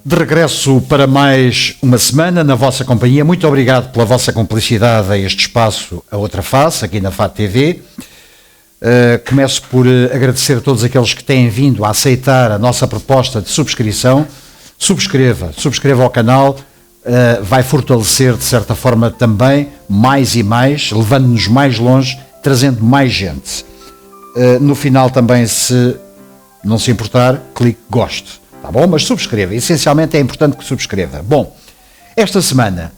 De regresso para mais uma semana na vossa companhia. Muito obrigado pela vossa cumplicidade a este espaço, a Outra Face, aqui na FAT TV. Começo por agradecer a todos aqueles que têm vindo a aceitar a nossa proposta de subscrição. Subscreva o canal, vai fortalecer de certa forma também mais e mais, levando-nos mais longe, trazendo mais gente. No final também, se não se importar, clique gosto. Tá bom? Mas subscreva. Essencialmente é importante que subscreva. Bom, esta semana,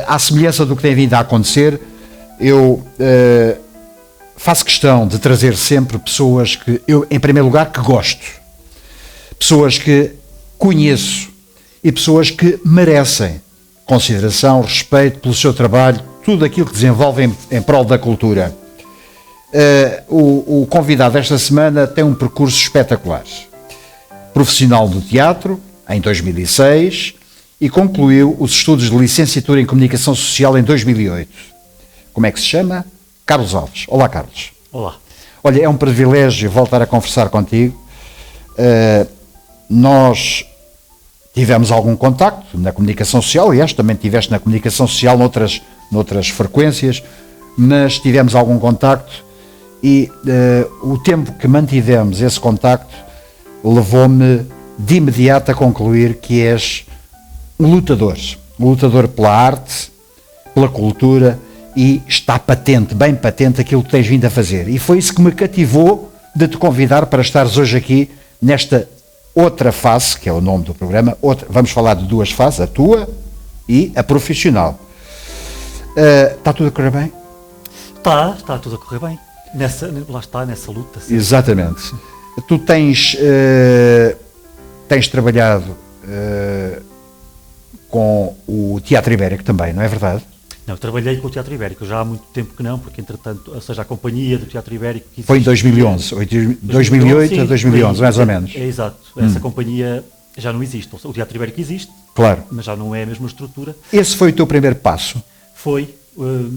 à semelhança do que tem vindo a acontecer, eu faço questão de trazer sempre pessoas que eu, em primeiro lugar, que gosto. Pessoas que conheço e pessoas que merecem consideração, respeito pelo seu trabalho, tudo aquilo que desenvolvem em prol da cultura. O convidado esta semana tem um percurso espetacular. Profissional do teatro, em 2006, e concluiu os estudos de licenciatura em Comunicação Social em 2008. Como é que se chama? Carlos Alves. Olá, Carlos. Olá. Olha, é um privilégio voltar a conversar contigo. Nós tivemos algum contacto na Comunicação Social, aliás, também estiveste na Comunicação Social noutras frequências, mas tivemos algum contacto e o tempo que mantivemos esse contacto levou-me de imediato a concluir que és um lutador pela arte, pela cultura, e está patente, bem patente, aquilo que tens vindo a fazer. E foi isso que me cativou de te convidar para estares hoje aqui nesta outra face, que é o nome do programa. Vamos falar de duas faces, a tua e a profissional. Está tudo a correr bem? Está tudo a correr bem. Nessa luta. Sim. Exatamente. Tu tens trabalhado com o Teatro Ibérico também, não é verdade? Não, eu trabalhei com o Teatro Ibérico já há muito tempo que não, porque entretanto, ou seja, a companhia do Teatro Ibérico... Que foi em 2011, 2008 sim, a 2011, mais ou menos. É exato, essa companhia já não existe, o Teatro Ibérico existe, claro, mas já não é a mesma estrutura. Esse foi o teu primeiro passo? Foi.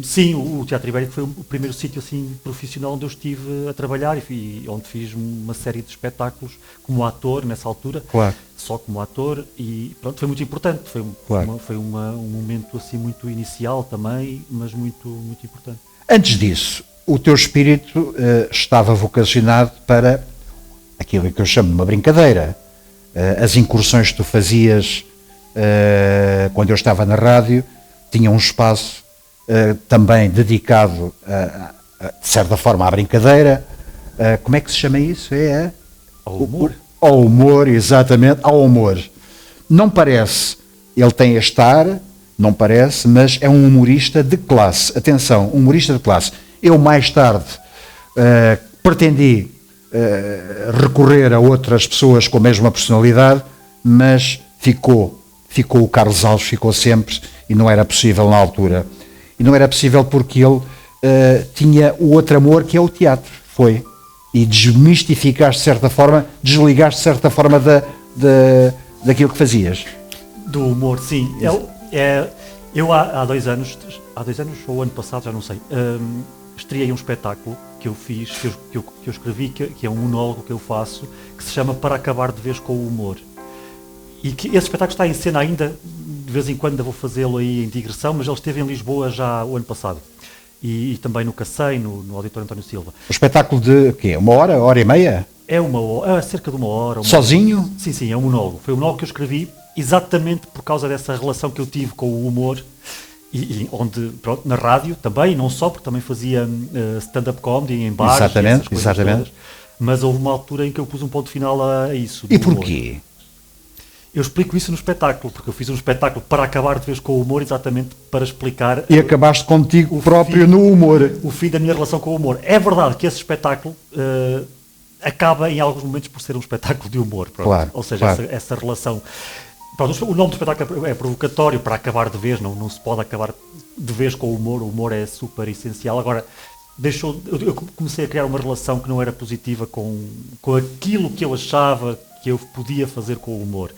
Sim, o Teatro Ibérico foi o primeiro sítio assim, profissional onde eu estive a trabalhar e onde fiz uma série de espetáculos como ator nessa altura, claro, só como ator, e pronto, foi muito importante, foi um momento assim muito inicial também, mas muito, muito importante. Antes disso, o teu espírito estava vocacionado para aquilo que eu chamo de uma brincadeira, as incursões que tu fazias quando eu estava na rádio, tinha um espaço também dedicado, de certa forma, à brincadeira. Como é que se chama isso? Ao humor. Ao humor, exatamente, ao humor. Não parece, ele tem este ar, não parece, mas é um humorista de classe. Atenção, humorista de classe. Eu, mais tarde, pretendi recorrer a outras pessoas com a mesma personalidade, mas ficou o Carlos Alves, ficou sempre, e não era possível na altura. E não era possível porque ele tinha o outro amor que é o teatro, foi. E desmistificaste de certa forma, desligaste de certa forma daquilo que fazias. Do humor, sim. Eu há 2 anos, ou ano passado, já não sei, estreiei um espetáculo que eu fiz, que eu escrevi, que é um monólogo que eu faço, que se chama Para Acabar de Vez com o Humor. E que esse espetáculo está em cena ainda, de vez em quando ainda vou fazê-lo aí em digressão, mas ele esteve em Lisboa já o ano passado. E também no Cacém, no Auditório António Silva. O espetáculo de quê? 1 hora, 1h30? É cerca de 1 hora. Sozinho? Sim, é um monólogo. Foi um monólogo que eu escrevi exatamente por causa dessa relação que eu tive com o humor, e onde, pronto, na rádio também, não só, porque também fazia stand-up comedy em bares. Exatamente. Todas, mas houve uma altura em que eu pus um ponto final a isso. E porquê? Eu explico isso no espetáculo, porque eu fiz um espetáculo para acabar de vez com o humor, exatamente para explicar... E acabaste contigo próprio no humor. O fim da minha relação com o humor. É verdade que esse espetáculo acaba em alguns momentos por ser um espetáculo de humor. Pronto. Claro, ou seja, claro. Essa relação... Pronto, o nome do espetáculo é provocatório, para acabar de vez, não se pode acabar de vez com o humor é super essencial. Agora, eu comecei a criar uma relação que não era positiva com aquilo que eu achava que eu podia fazer com o humor.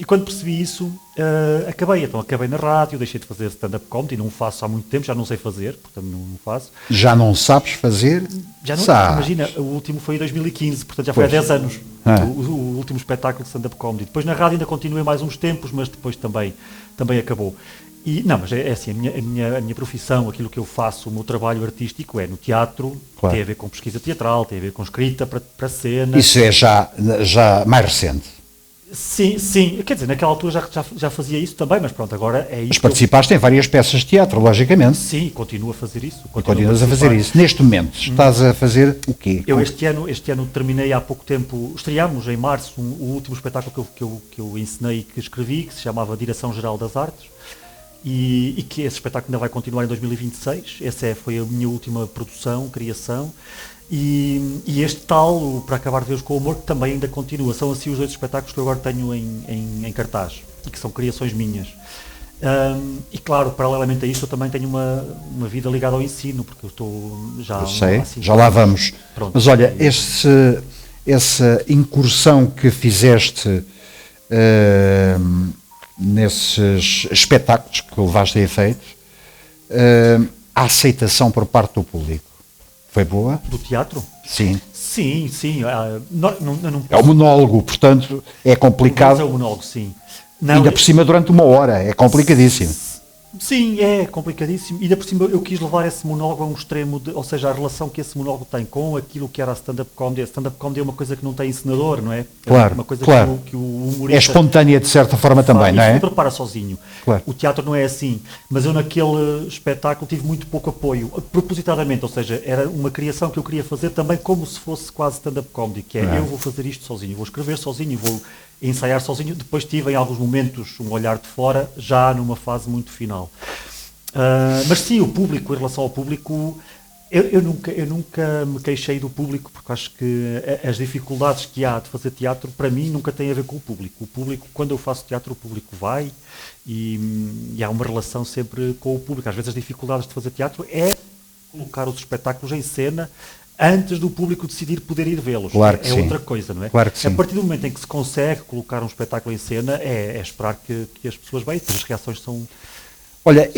E quando percebi isso, acabei na rádio, deixei de fazer stand-up comedy, não faço há muito tempo, já não sei fazer, portanto não faço. Já não sabes fazer? Já não, Sabes. imagina, o último foi em 2015, portanto já foi há 10 anos, o último espetáculo de stand-up comedy. Depois na rádio ainda continuei mais uns tempos, mas depois também acabou. E, não, mas é assim, a minha profissão, aquilo que eu faço, o meu trabalho artístico é no teatro, Claro. tem a ver com pesquisa teatral, tem a ver com escrita para cena. Isso é já mais recente. Sim, quer dizer, naquela altura já fazia isso também, mas pronto, agora é isso. Mas participaste em várias peças de teatro, logicamente. Sim, continuo a fazer isso. E continuas a fazer isso. Neste momento, estás a fazer o quê? Eu este ano terminei há pouco tempo, estreámos em março o último espetáculo que eu ensinei e que escrevi, que se chamava Direção-Geral das Artes, e que esse espetáculo ainda vai continuar em 2026. Essa foi a minha última produção, criação. E este tal, o Para Acabar de Vez com o Amor, que também ainda continua. São assim os 2 espetáculos que eu agora tenho em cartaz e que são criações minhas. E claro, paralelamente a isso, eu também tenho uma vida ligada ao ensino, porque eu estou já... Eu sei, assim, já lá vamos. Pronto. Mas olha, essa incursão que fizeste nesses espetáculos que levaste a efeito, a aceitação por parte do público foi boa? Do teatro? Sim. Sim. Não É o monólogo, portanto é complicado. É o monólogo, sim. Ainda por cima durante 1 hora, é complicadíssimo. Sim, é complicadíssimo. E ainda por cima eu quis levar esse monólogo a um extremo, ou seja, a relação que esse monólogo tem com aquilo que era a stand-up comedy. A stand-up comedy é uma coisa que não tem encenador, não é? Claro, É uma coisa claro. que o humorista... É espontânea de certa forma também, não é? E prepara sozinho. Claro. O teatro não é assim. Mas eu naquele espetáculo tive muito pouco apoio, propositadamente, ou seja, era uma criação que eu queria fazer também como se fosse quase stand-up comedy, que é eu vou fazer isto sozinho, vou escrever sozinho, vou ensaiar sozinho. Depois tive em alguns momentos um olhar de fora, já numa fase muito final. Mas sim, o público, em relação ao público, eu nunca me queixei do público, porque acho que as dificuldades que há de fazer teatro, para mim, nunca têm a ver com o público. O público, quando eu faço teatro, o público vai e há uma relação sempre com o público. Às vezes as dificuldades de fazer teatro é colocar os espetáculos em cena antes do público decidir poder ir vê-los. Claro que sim. Outra coisa, não é? Claro que sim. A partir do momento em que se consegue colocar um espetáculo em cena, é esperar que as pessoas vejam, as reações são... Olha,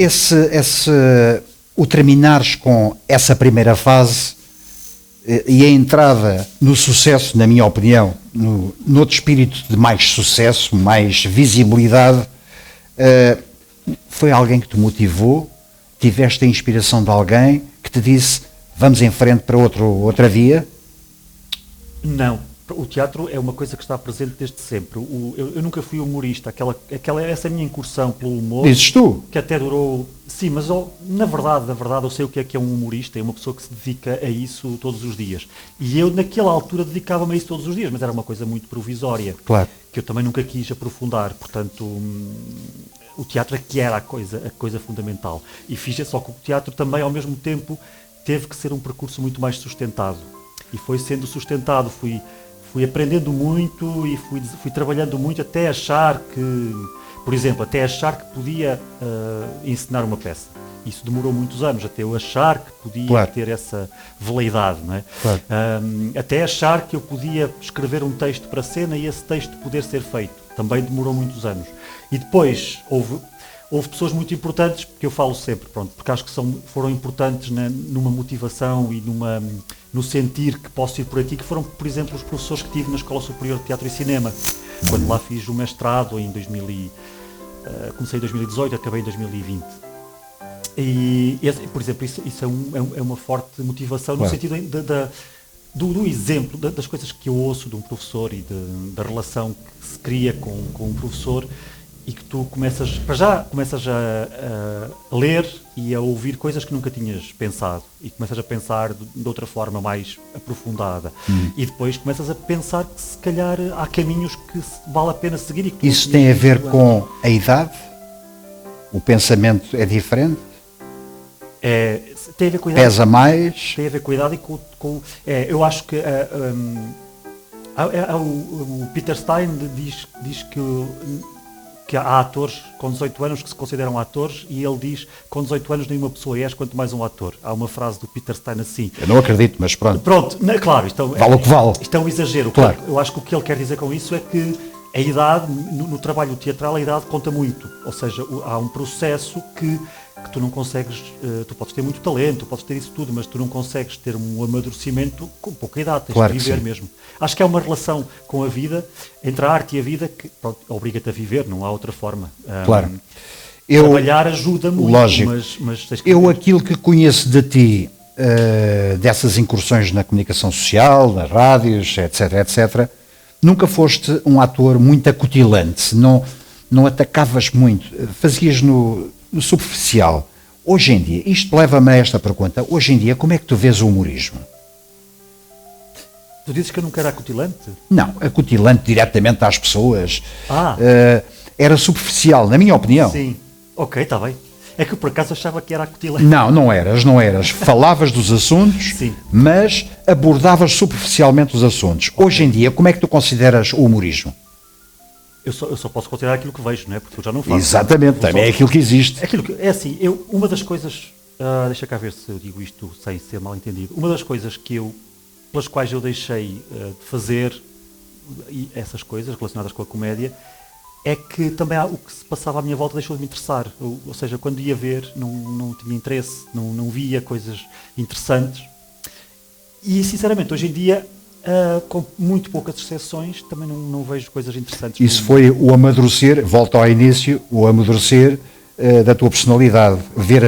o terminares com essa primeira fase e a entrada no sucesso, na minha opinião, no outro espírito de mais sucesso, mais visibilidade, foi alguém que te motivou? Tiveste a inspiração de alguém que te disse vamos em frente para outra via? Não. O teatro é uma coisa que está presente desde sempre. Eu nunca fui humorista. Essa minha incursão pelo humor... Dizes tu? Que até durou... Sim, mas na verdade, eu sei o que é um humorista. É uma pessoa que se dedica a isso todos os dias. E eu, naquela altura, dedicava-me a isso todos os dias, mas era uma coisa muito provisória. Claro. Que eu também nunca quis aprofundar. Portanto, o teatro é que era a coisa fundamental. E fiz isso, só que o teatro também, ao mesmo tempo, teve que ser um percurso muito mais sustentado. E foi sendo sustentado, fui aprendendo muito e fui trabalhando muito até achar que, por exemplo, podia ensinar uma peça. Isso demorou muitos anos, até eu achar que podia ter essa veleidade, não é? Claro. Até achar que eu podia escrever um texto para a cena e esse texto poder ser feito. Também demorou muitos anos. E depois houve pessoas muito importantes, porque eu falo sempre, porque acho que foram importantes numa motivação e no sentir que posso ir por aqui, que foram, por exemplo, os professores que tive na Escola Superior de Teatro e Cinema, quando lá fiz o mestrado em comecei em 2018, acabei em 2020. E por exemplo, isso é uma forte motivação, no sentido do exemplo, das coisas que eu ouço de um professor e da relação que se cria com um professor, e que tu começas a ler e a ouvir coisas que nunca tinhas pensado, e começas a pensar de outra forma mais aprofundada, e depois começas a pensar que se calhar há caminhos que vale a pena seguir. E que isso tem a ver com a idade? O pensamento é diferente? Tem a ver com a idade. Pesa mais? Tem a ver com a idade e eu acho que o Peter Stein diz que há atores com 18 anos que se consideram atores, e ele diz que com 18 anos nenhuma pessoa és, quanto mais um ator. Há uma frase do Peter Stein assim. Eu não acredito, mas pronto. Claro, Vale o que vale. Isto é um exagero. Claro. Eu acho que o que ele quer dizer com isso é que a idade, no trabalho teatral, a idade conta muito. Ou seja, há um processo que tu não consegues, tu podes ter muito talento, podes ter isso tudo, mas tu não consegues ter um amadurecimento com pouca idade, tens Claro de que viver sim. mesmo. Acho que é uma relação com a vida, entre a arte e a vida, que pronto, obriga-te a viver, não há outra forma. Claro. Trabalhar ajuda muito, Lógico. mas tens que Eu viver. aquilo que conheço de ti, dessas incursões na comunicação social, nas rádios, etc, etc, nunca foste um ator muito acutilante, não atacavas muito, fazias no superficial. Hoje em dia, isto leva-me a esta pergunta, hoje em dia como é que tu vês o humorismo? Tu dizes que eu nunca era acutilante? Não, acutilante diretamente às pessoas, Ah. era superficial, na minha opinião. Sim. Ok, está bem. É que eu por acaso achava que era acutilante. Não eras. Falavas dos assuntos, Sim. mas abordavas superficialmente os assuntos. Hoje em dia, como é que tu consideras o humorismo? Eu só posso considerar aquilo que vejo, não é? Porque eu já não faço. Exatamente, Eu também só- é aquilo que existe. É assim, uma das coisas, deixa cá ver se eu digo isto sem ser mal entendido, uma das coisas pelas quais eu deixei de fazer essas coisas relacionadas com a comédia, é que também o que se passava à minha volta deixou de me interessar. Ou seja, quando ia ver, não tinha interesse, não via coisas interessantes. E, sinceramente, hoje em dia, com muito poucas exceções, também não vejo coisas interessantes. Isso foi o amadurecer, volto ao início, o amadurecer da tua personalidade, ver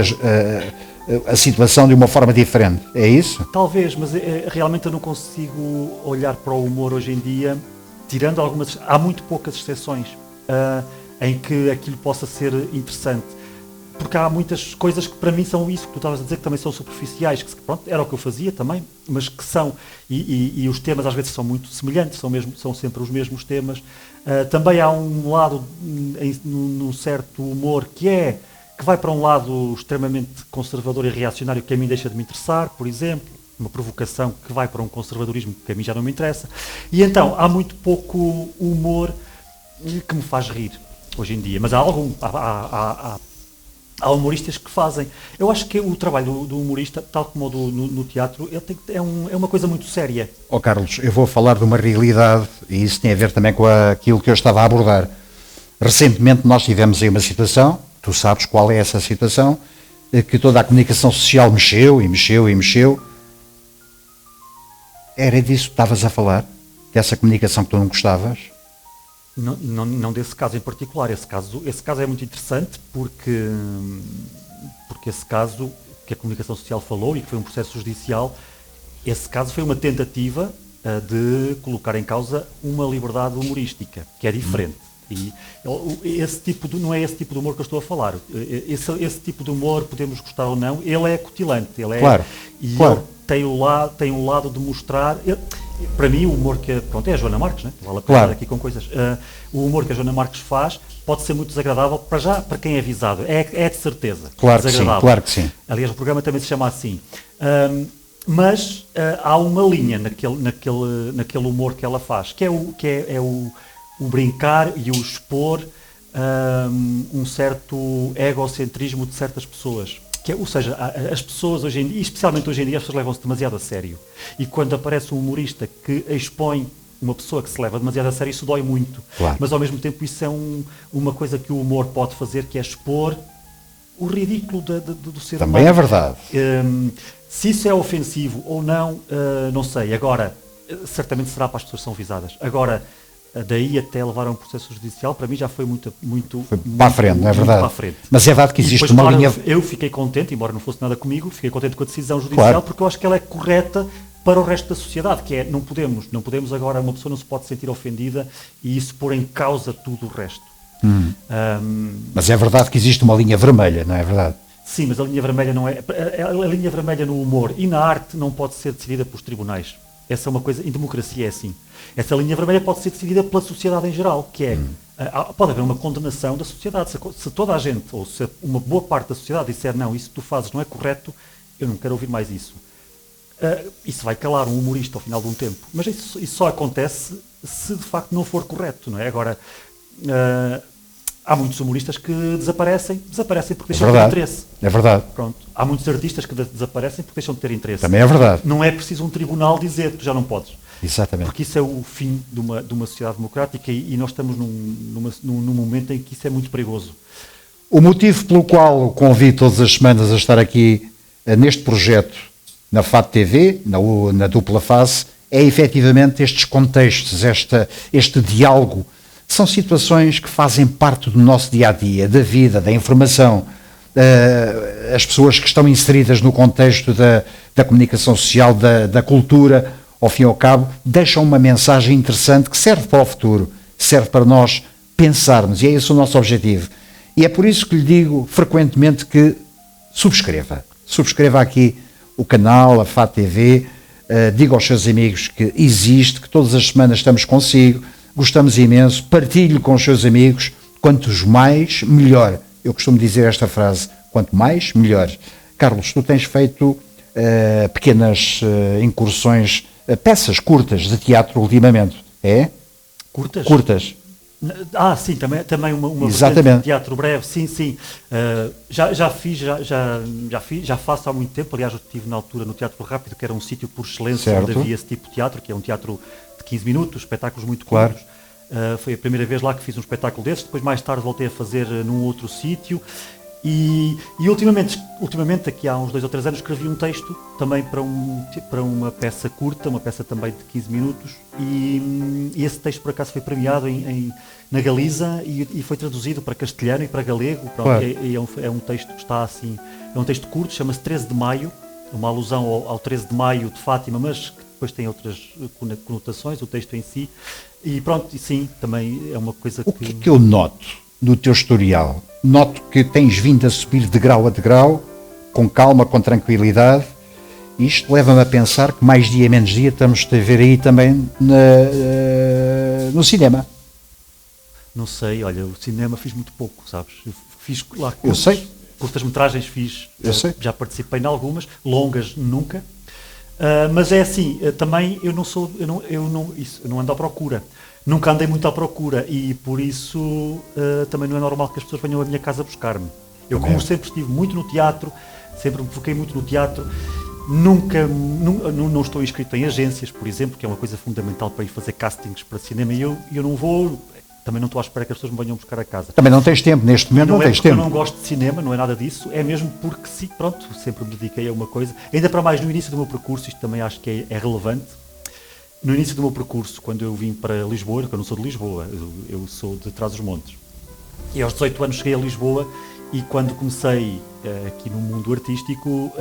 a situação de uma forma diferente. É isso? Talvez, mas realmente eu não consigo olhar para o humor hoje em dia, tirando algumas... Há muito poucas exceções em que aquilo possa ser interessante. Porque há muitas coisas que para mim são isso que tu estavas a dizer, que também são superficiais, que pronto, era o que eu fazia também, mas que são, e os temas às vezes são muito semelhantes, são sempre os mesmos temas. Também há um lado, num certo humor, que vai para um lado extremamente conservador e reacionário, que a mim deixa de me interessar, por exemplo, uma provocação que vai para um conservadorismo que a mim já não me interessa. E então, há muito pouco humor que me faz rir hoje em dia, mas há algum, há humoristas que fazem. Eu acho que o trabalho do humorista, tal como o no teatro, é uma coisa muito séria. Ó Carlos, eu vou falar de uma realidade, e isso tem a ver também com aquilo que eu estava a abordar. Recentemente nós tivemos aí uma situação, tu sabes qual é essa situação, que toda a comunicação social mexeu. Era disso que estavas a falar? Dessa comunicação que tu não gostavas? Não desse caso em particular. Esse caso é muito interessante porque esse caso que a comunicação social falou e que foi um processo judicial, esse caso foi uma tentativa de colocar em causa uma liberdade humorística, que é diferente. E não é esse tipo de humor que eu estou a falar. Esse tipo de humor, podemos gostar ou não, ele é acutilante. Claro. Ele tem um lado de mostrar... Para mim, o humor é a Joana Marques, né? Vale a pena aqui com coisas. O humor que a Joana Marques faz pode ser muito desagradável para quem é avisado. É de certeza. Claro que sim. Aliás, o programa também se chama assim. Mas há uma linha naquele humor que ela faz, que é o brincar e o expor um certo egocentrismo de certas pessoas. Ou seja, as pessoas hoje em dia, e especialmente hoje em dia, as pessoas levam-se demasiado a sério. E quando aparece um humorista que expõe uma pessoa que se leva demasiado a sério, isso dói muito. Claro. Mas ao mesmo tempo isso é uma coisa que o humor pode fazer, que é expor o ridículo do ser humano. Também é verdade. Se isso é ofensivo ou não, não sei. Agora, certamente será para as pessoas que são visadas. Agora, daí até levar a um processo judicial, para mim já foi muito para a frente, não é verdade? Para a frente. Mas é verdade que existe depois, uma claro, linha... Eu fiquei contente, embora não fosse nada comigo, fiquei contente com a decisão judicial, Claro. porque eu acho que ela é correta para o resto da sociedade, que é, não podemos agora, uma pessoa não se pode sentir ofendida e isso pôr em causa tudo o resto. Mas é verdade que existe uma linha vermelha, não é verdade? Sim, mas a linha vermelha não é... A linha vermelha no humor e na arte não pode ser decidida pelos tribunais. Essa é uma coisa... Em democracia é assim. Essa linha vermelha pode ser decidida pela sociedade em geral, que é... Pode haver uma condenação da sociedade. Se toda a gente, ou se uma boa parte da sociedade disser não, isso que tu fazes não é correto, eu não quero ouvir mais isso. Isso vai calar um humorista ao final de um tempo. Mas isso só acontece se de facto não for correto, não é? Agora... há muitos humoristas que desaparecem porque deixam de ter interesse. É verdade. Pronto. Há muitos artistas que desaparecem porque deixam de ter interesse. Também é verdade. Não é preciso um tribunal dizer que tu já não podes. Exatamente. Porque isso é o fim de uma sociedade democrática e nós estamos num momento em que isso é muito perigoso. O motivo pelo qual o convido todas as semanas a estar aqui neste projeto, na FAT TV, na dupla face, é efetivamente estes contextos, este diálogo. São situações que fazem parte do nosso dia-a-dia, da vida, da informação. As pessoas que estão inseridas no contexto da comunicação social, da cultura, ao fim e ao cabo, deixam uma mensagem interessante que serve para o futuro, serve para nós pensarmos, e é esse o nosso objetivo. E é por isso que lhe digo frequentemente que subscreva aqui o canal, a FAT TV, diga aos seus amigos que existe, que todas as semanas estamos consigo, gostamos imenso, partilhe com os seus amigos, quantos mais, melhor. Eu costumo dizer esta frase, quanto mais, melhor. Carlos, tu tens feito pequenas incursões, peças curtas de teatro ultimamente, é? Curtas? Curtas. Sim, também uma Exatamente. de teatro breve, sim. Já faço há muito tempo, aliás, eu estive na altura no Teatro Rápido, que era um sítio por excelência, certo, onde havia esse tipo de teatro, que é um teatro de 15 minutos, espetáculos muito claro, curtos. Foi a primeira vez lá que fiz um espetáculo desses, depois mais tarde voltei a fazer num outro sítio. E ultimamente, aqui há uns 2 ou 3 anos, escrevi um texto também para uma peça curta, uma peça também de 15 minutos, e esse texto por acaso foi premiado na Galiza e foi traduzido para castelhano e para galego. Pronto, claro. É um texto que está assim, é um texto curto, chama-se 13 de Maio, uma alusão ao 13 de Maio de Fátima, mas que depois tem outras conotações, o texto em si, e pronto, e sim, também é uma coisa que... O que é que eu noto no teu historial? Noto que tens vindo a subir de grau a degrau, com calma, com tranquilidade. Isto leva-me a pensar que mais dia menos dia estamos a ver aí também no cinema. Não sei, olha, o cinema fiz muito pouco, sabes? Eu fiz lá Eu sei. curtas-metragens fiz, Eu sei. já participei em algumas, longas nunca. Mas é assim, também eu não ando à procura. Nunca andei muito à procura e por isso também não é normal que as pessoas venham à minha casa buscar-me. Eu, como sempre estive muito no teatro, sempre me foquei muito no teatro, não estou inscrito em agências, por exemplo, que é uma coisa fundamental para ir fazer castings para cinema, e eu não vou, também não estou à espera que as pessoas me venham buscar a casa. Também não tens tempo, neste momento não tens tempo. Eu não gosto de cinema, não é nada disso, é mesmo porque sim, pronto, sempre me dediquei a uma coisa, ainda para mais no início do meu percurso, isto também acho que é relevante. No início do meu percurso, quando eu vim para Lisboa, porque eu não sou de Lisboa, eu sou de Trás-os-Montes, e aos 18 anos cheguei a Lisboa, e quando comecei aqui no mundo artístico,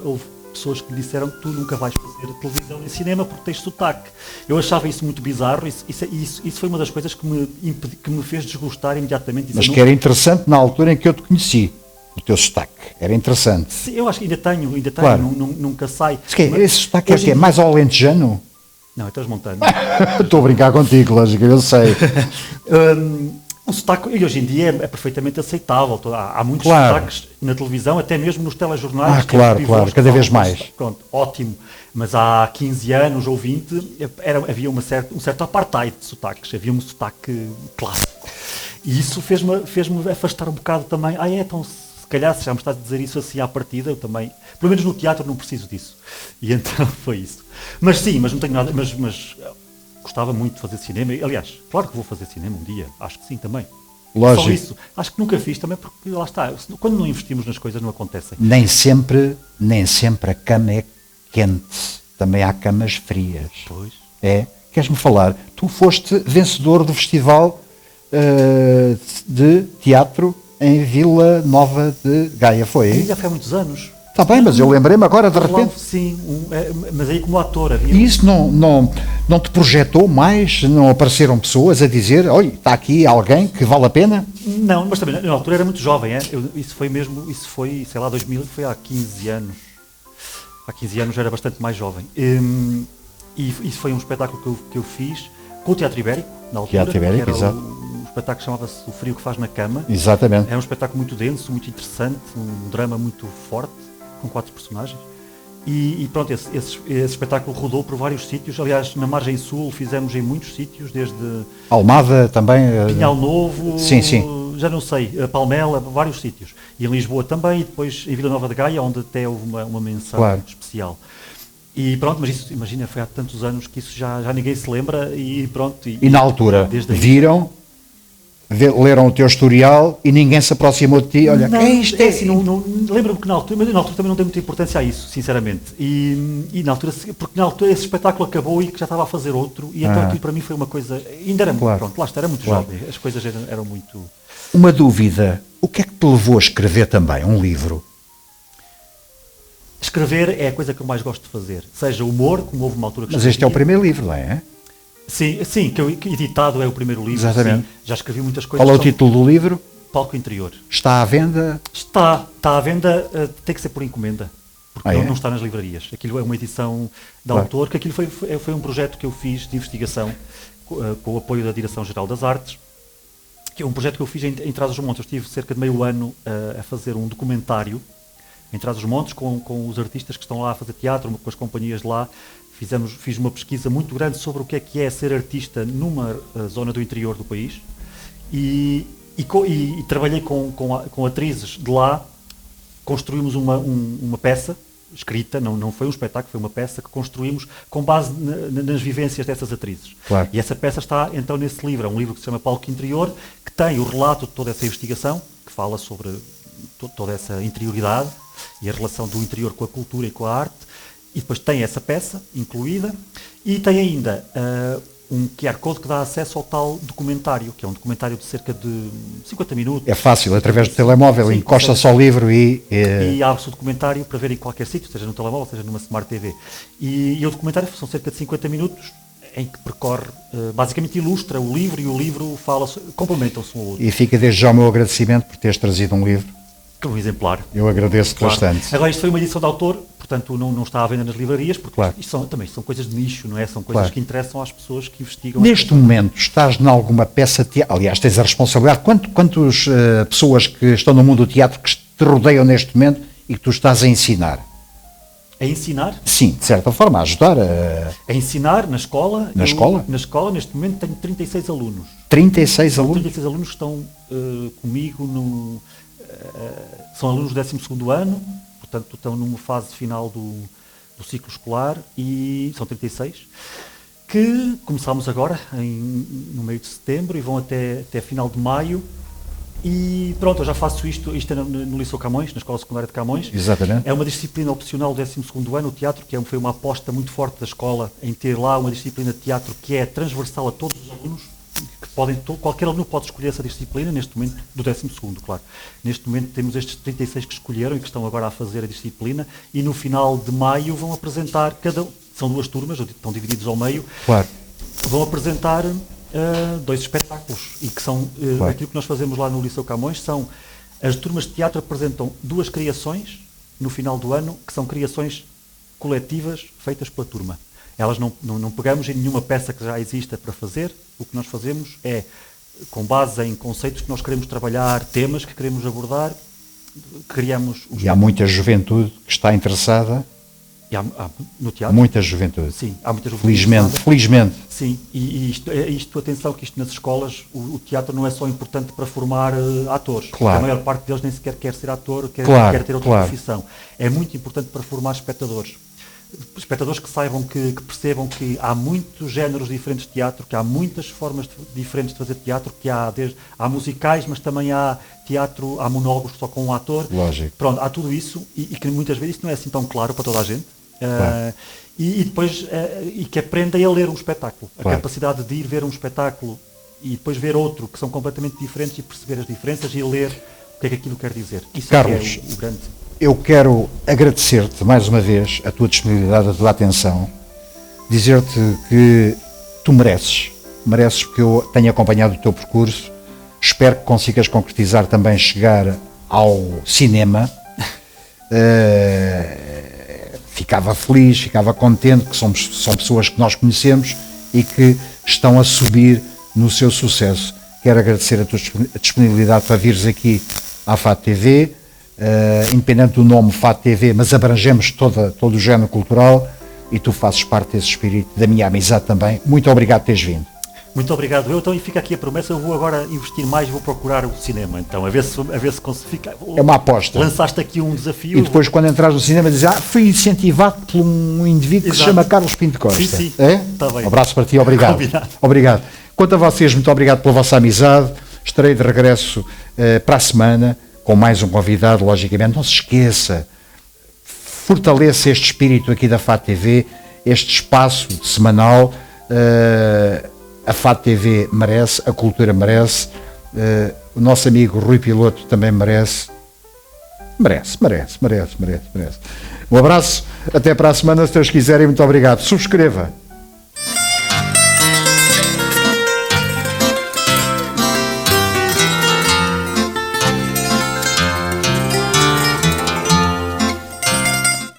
houve pessoas que me disseram que tu nunca vais fazer televisão nem cinema porque tens sotaque. Eu achava isso muito bizarro, isso foi uma das coisas que me fez desgostar imediatamente. Mas que era interessante na altura em que eu te conheci, o teu sotaque, era interessante. Sim, eu acho que ainda tenho, claro. nunca sai. Esse sotaque é que é mais alentejano? Não, então montanhas. Estou a brincar contigo, lógico, eu sei. O sotaque, e hoje em dia é perfeitamente aceitável. Há muitos claro. sotaques na televisão, até mesmo nos telejornais. Claro, cada vez mais. Pronto, ótimo. Mas há 15 anos ou 20 havia um certo apartheid de sotaques. Havia um sotaque clássico. E isso fez-me afastar um bocado também. Então se calhar se já me estás a dizer isso assim à partida, eu também, pelo menos no teatro, não preciso disso. E então foi isso. Mas sim, mas não tenho nada, mas gostava muito de fazer cinema. Aliás, claro que vou fazer cinema um dia, acho que sim também. Lógico. Só isso, acho que nunca fiz também porque lá está, quando não investimos nas coisas não acontecem. Nem sempre a cama é quente, também há camas frias. Pois. Queres-me falar? Tu foste vencedor do festival de teatro em Vila Nova de Gaia, foi? Já foi há muitos anos. Está bem, mas eu lembrei-me agora de repente. Sim, mas aí como ator havia... E isso não te projetou mais? Não apareceram pessoas a dizer, olha, está aqui alguém que vale a pena? Não, mas também na altura era muito jovem, isso foi, sei lá, 2000, foi há 15 anos. Há 15 anos era bastante mais jovem. E isso foi um espetáculo que eu fiz com o Teatro Ibérico, na altura. Teatro Ibérico, exato. O espetáculo chamava-se O Frio que Faz na Cama. Exatamente. Era um espetáculo muito denso, muito interessante, um drama muito forte, com 4 personagens. E pronto, esse espetáculo rodou por vários sítios. Aliás, na Margem Sul fizemos em muitos sítios, desde Almada também. Pinhal Novo, sim. Já não sei, Palmela, vários sítios. E em Lisboa também, e depois em Vila Nova de Gaia, onde até houve uma menção especial. E pronto, mas isso, imagina, foi há tantos anos que isso já ninguém se lembra e pronto. E na altura, desde aí- viram, leram o teu historial e ninguém se aproximou de ti. Olha, não, é isto, é assim, lembro-me que na altura, mas na altura também não dei muita importância a isso, sinceramente. E na altura, porque na altura esse espetáculo acabou e que já estava a fazer outro, e então aquilo para mim foi uma coisa, ainda era Claro. pronto, lá está, era muito Claro. jovem, as coisas eram muito... Uma dúvida, o que é que te levou a escrever também um livro? Escrever é a coisa que eu mais gosto de fazer, seja humor, como houve uma altura que Mas este é o escrevia. primeiro livro, não é? Sim, que editado é o primeiro livro. Exatamente. Sim. Já escrevi muitas coisas. Qual é o sobre título do livro? Palco Interior. Está à venda? Está à venda, tem que ser por encomenda, porque Ah, é? não está nas livrarias. Aquilo é uma edição de Claro. autor, que aquilo foi um projeto que eu fiz de investigação com o apoio da Direção-Geral das Artes, que é um projeto que eu fiz em Trás-os-Montes. Eu estive cerca de meio ano a fazer um documentário em Trás-os-Montes com os artistas que estão lá a fazer teatro, com as companhias de lá. Fiz uma pesquisa muito grande sobre o que é ser artista numa zona do interior do país e trabalhei com atrizes de lá. Construímos uma peça escrita, não foi um espetáculo, foi uma peça que construímos com base nas vivências dessas atrizes. Claro. E essa peça está então nesse livro, é um livro que se chama Palco Interior, que tem o relato de toda essa investigação, que fala sobre toda essa interioridade e a relação do interior com a cultura e com a arte, e depois tem essa peça incluída, e tem ainda um QR Code que dá acesso ao tal documentário, que é um documentário de cerca de 50 minutos. É fácil, através do telemóvel, Sim, encosta-se ao livro e E abre-se o documentário para ver em qualquer sítio, seja no telemóvel, seja numa Smart TV. E o documentário são cerca de 50 minutos, em que percorre, basicamente ilustra o livro, e o livro complementam-se um ao outro. e fica desde já o meu agradecimento por teres trazido um livro. Que é um exemplar. Eu agradeço Claro. bastante. Agora, isto foi uma edição de autor, portanto não está à venda nas livrarias, porque Claro. isto também são coisas de nicho, não é? São coisas Claro. que interessam às pessoas que investigam. Neste momento, estás em alguma peça de teatro? Aliás, tens a responsabilidade. Quantas pessoas que estão no mundo do teatro que te rodeiam neste momento e que tu estás a ensinar? A ensinar? Sim, de certa forma, a ajudar A ensinar na escola. Na escola? Na escola, neste momento, tenho 36 alunos. 36 alunos. 36 alunos que estão comigo são alunos do 12º ano, portanto estão numa fase final do ciclo escolar, e são 36, que começámos agora no meio de setembro e vão até final de maio. E pronto, eu já faço isto é no Liceu Camões, na Escola Secundária de Camões. Exatamente. É uma disciplina opcional do 12º ano, o teatro, que foi uma aposta muito forte da escola em ter lá uma disciplina de teatro que é transversal a todos os alunos, que qualquer aluno pode escolher essa disciplina, neste momento, do 12º, claro. Neste momento temos estes 36 que escolheram e que estão agora a fazer a disciplina, e no final de maio vão apresentar, são 2 turmas, estão divididos ao meio, Claro. vão apresentar 2 espetáculos, e que são Claro. aquilo que nós fazemos lá no Liceu Camões, são as turmas de teatro apresentam 2 criações no final do ano, que são criações coletivas feitas pela turma. Elas não pegamos em nenhuma peça que já exista para fazer. O que nós fazemos é, com base em conceitos que nós queremos trabalhar, temas que queremos abordar, criamos... E há muita juventude que está interessada, E há no teatro? muita juventude. Sim, há muita juventude Felizmente, interessada. felizmente. Sim, e isto, atenção, que isto nas escolas, o teatro não é só importante para formar atores. Claro. A maior parte deles nem sequer quer ser ator, quer ter outra Claro. profissão. É muito importante para formar espectadores. Espectadores que saibam, que percebam que há muitos géneros diferentes de teatro, que há muitas formas diferentes de fazer teatro, que há musicais, mas também há teatro, há monólogos só com um ator. Lógico. Pronto, há tudo isso, e que muitas vezes isto não é assim tão claro para toda a gente. Claro. E depois que aprendem a ler um espetáculo. A Claro. capacidade de ir ver um espetáculo e depois ver outro, que são completamente diferentes, e perceber as diferenças e ler o que é que aquilo quer dizer. Isso Carlos, é que é o grande... Eu quero agradecer-te mais uma vez a tua disponibilidade, a tua atenção, dizer-te que tu mereces porque eu tenho acompanhado o teu percurso, espero que consigas concretizar também chegar ao cinema. Ficava feliz, ficava contente, que são pessoas que nós conhecemos e que estão a subir no seu sucesso. Quero agradecer a tua disponibilidade para vires aqui à FAT TV, independente do nome FAT TV, mas abrangemos todo o género cultural, e tu fazes parte desse espírito, da minha amizade também. Muito obrigado por teres vindo. Muito obrigado. Eu então, e fica aqui a promessa, eu vou agora investir mais, vou procurar o cinema, então, a ver se consigo ficar. É uma aposta. Lançaste aqui um desafio. E depois, quando entras no cinema, dizes, fui incentivado por um indivíduo que se chama Carlos Pinto Costa. Sim. É? Tá bem. Um abraço para ti, obrigado. Combinado. Obrigado. Quanto a vocês, muito obrigado pela vossa amizade. Estarei de regresso para a semana com mais um convidado, logicamente. Não se esqueça, fortaleça este espírito aqui da FAT TV, este espaço semanal. A FAT TV merece, a cultura merece, o nosso amigo Rui Piloto também merece. Merece. Um abraço, até para a semana, se Deus quiser, e muito obrigado. Subscreva.